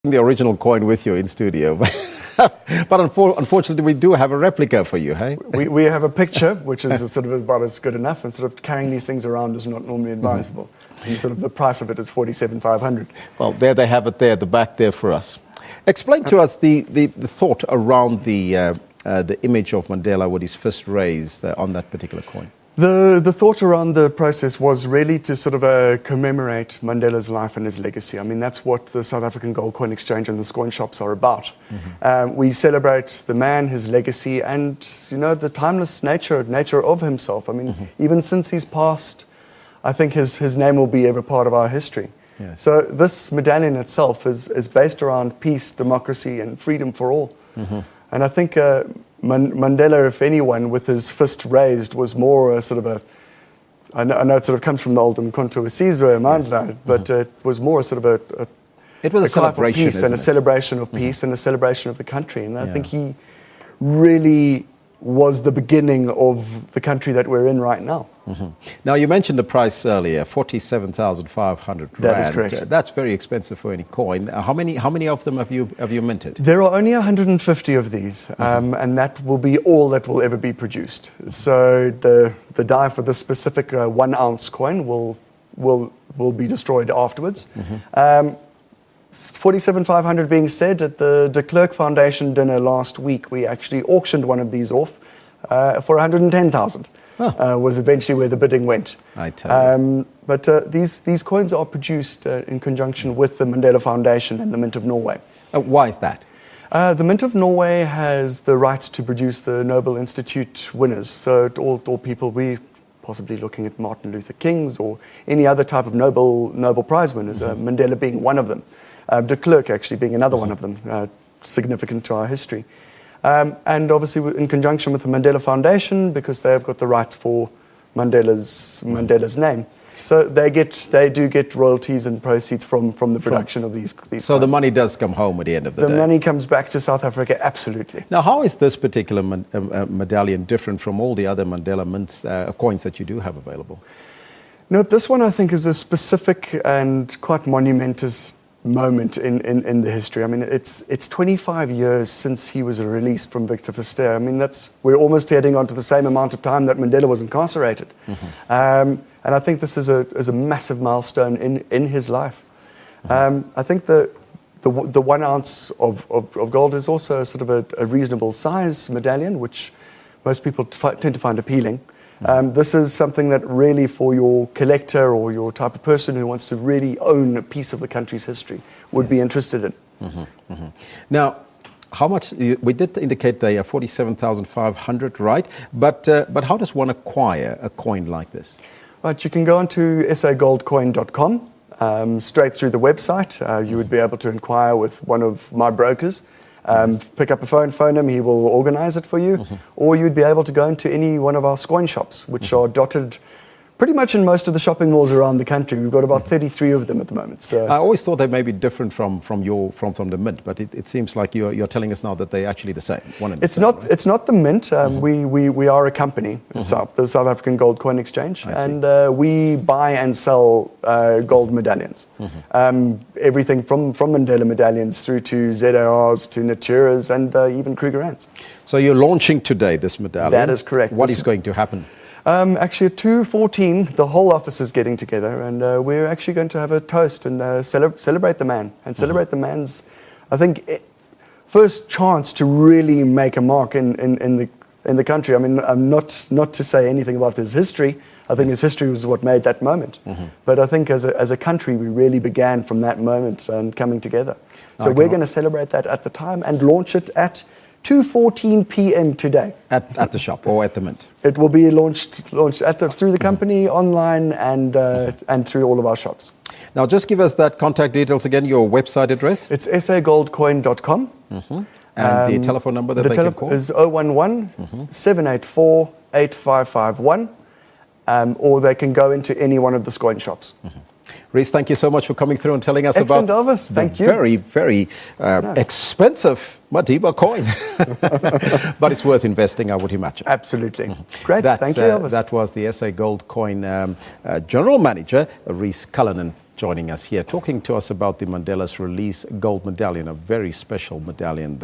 The original coin with you in studio, but unfortunately we do have a replica for you, hey? We have a picture, which is sort of about as good enough, and sort of carrying these things around is not normally advisable. And sort of the price of it is 47,500. Well, there they have it there at the back there for us. Explain to us the thought around the image of Mandela with his fist raised on that particular coin. The thought around the process was really to sort of commemorate Mandela's life and his legacy. I mean, that's what the South African Gold Coin Exchange and the Scoin shops are about. We celebrate the man, his legacy, and the timeless nature of himself. I mean, even since he's passed, I think his name will be ever part of our history. Yes. So this medallion itself is based around peace, democracy, and freedom for all. And I think Mandela, if anyone, with his fist raised, was more a sort of a, I know it sort of comes from the old 1oz 25th, but it was more sort of it was a celebration, peace and a celebration of peace and a celebration of the country. And I think he really was the beginning of the country that we're in right now. Now, you mentioned the price earlier, 47,500 rand. That is correct. That's very expensive for any coin. How many of them have you minted? There are only 150 of these, and that will be all that will ever be produced. So the die for this specific 1 ounce coin will be destroyed afterwards. 47,500 being said, at the De Klerk Foundation dinner last week, we actually auctioned one of these off for 110,000. Was eventually where the bidding went. I tell you. But these coins are produced in conjunction with the Mandela Foundation and the Mint of Norway. Why is that? The Mint of Norway has the rights to produce the Nobel Institute winners. So all people, we possibly looking at Martin Luther King's or any other type of Nobel Prize winners, Mandela being one of them. De Klerk actually being another one of them, significant to our history. And obviously in conjunction with the Mandela Foundation, because they've got the rights for Mandela's name. So they do get royalties and proceeds from the production of these So coins. the money does come home at the end of the day? The money comes back to South Africa, absolutely. Now, how is this particular medallion different from all the other Mandela mints, coins that you do have available? No, this one I think is a specific and quite monumentous moment in the history. I mean, it's 25 years since he was released from Victor Verster. I mean, we're almost heading on to the same amount of time that Mandela was incarcerated. And I think this is a massive milestone in his life. I think the 1 ounce of gold is also sort of a reasonable size medallion, which most people tend to find appealing. This is something that really, for your collector or your type of person who wants to really own a piece of the country's history, would be interested in. Now, how much? We did indicate they are 47,500, right? But how does one acquire a coin like this? Right, you can go onto sagoldcoin.com, straight through the website. You would be able to inquire with one of my brokers. Pick up a phone him, he will organize it for you. Or you'd be able to go into any one of our Scoin shops, which are dotted pretty much in most of the shopping malls around the country. We've got about 33 of them at the moment. So I always thought they may be different from the mint, but it seems like you're telling us now that they're actually the same. It's not the mint. We are a company itself, the South African Gold Coin Exchange, and we buy and sell gold medallions. Everything from Mandela medallions through to ZARs to Naturas and even Krugerrands. So you're launching today this medallion. That is correct. What is going to happen? Actually, at 2:14, the whole office is getting together, and we're actually going to have a toast and celebrate the man, and celebrate the man's, I think, first chance to really make a mark in the country. I mean, not to say anything about his history. I think his history was what made that moment. But I think as a country, we really began from that moment and coming together. So we're going to celebrate that at the time and launch it at 2:14 p.m. today. At the shop or at the mint? It will be launched through the company, online, and through all of our shops. Now, just give us that contact details again, your website address. It's sagoldcoin.com. And the telephone number that they can call? Is 011 784 8551. Or they can go into any one of the Scoin shops. Rhys, thank you so much for coming through and telling us about Thank you. very, very expensive Madiba coin. But it's worth investing, I would imagine. Absolutely. Great. Thank you, Elvis. That was the SA Gold Coin General Manager, Rhys Cullinan, joining us here, talking to us about the Mandela's Release Gold Medallion, a very special medallion.